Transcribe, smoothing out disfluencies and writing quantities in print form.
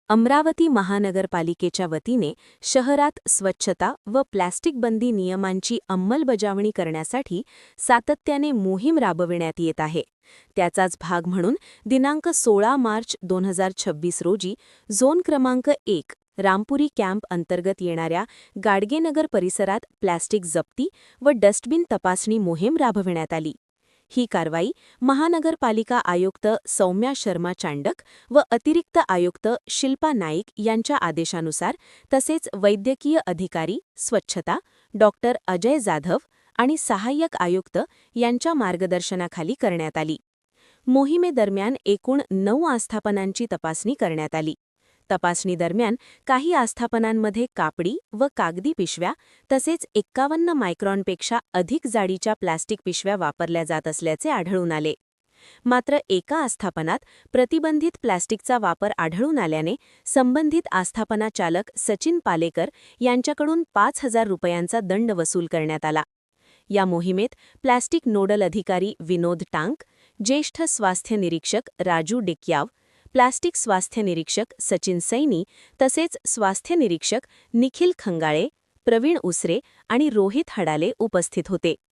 अमरावती महानगरपालिकेच्या वतीने शहरात स्वच्छता व प्लॅस्टिक बंदी नियमांची अंमलबजावणी करण्यासाठी सातत्याने मोहीम राबविण्यात येत आहे. त्याचाच भाग म्हणून दिनांक 16 मार्च 2026 रोजी झोन क्रमांक 1 रामपुरी कॅम्प अंतर्गत येणाऱ्या गाडगेनगर परिसरात प्लॅस्टिक जप्ती व डस्टबिन तपासणी मोहीम राबविण्यात आली. ही कारवाई महानगरपालिका आयुक्त सौम्या शर्मा चांडक व अतिरिक्त आयुक्त शिल्पा नाईक यांच्या आदेशानुसार तसेच वैद्यकीय अधिकारी स्वच्छता डॉक्टर अजय जाधव आणि सहाय्यक आयुक्त यांच्या मार्गदर्शनाखाली करण्यात आली. मोहिमेदरम्यान एकूण 9 आस्थापनांची तपासणी करण्यात आली. तपासणीदरम्यान काही आस्थापनांमध्ये कापडी व कागदी पिशव्या तसेच 51 मायक्रॉनपेक्षा अधिक जाडीच्या प्लास्टिक पिशव्या वापरल्या जात असल्याचे आढळून आले. मात्र एका आस्थापनात प्रतिबंधित प्लास्टिकचा वापर आढळून आल्याने संबंधित आस्थापना चालक सचिन पालेकर यांच्याकडून 5,000 रुपयांचा दंड वसूल करण्यात आला. या मोहिमेत प्लास्टिक नोडल अधिकारी विनोद टांक, ज्येष्ठ स्वास्थ्य निरीक्षक राजू डिक्याव, प्लास्टिक स्वास्थ्य निरीक्षक सचिन सैनी तसेच स्वास्थ्य निरीक्षक निखिल खंगाळे, प्रवीण उसरे आणि रोहित हडाले उपस्थित होते.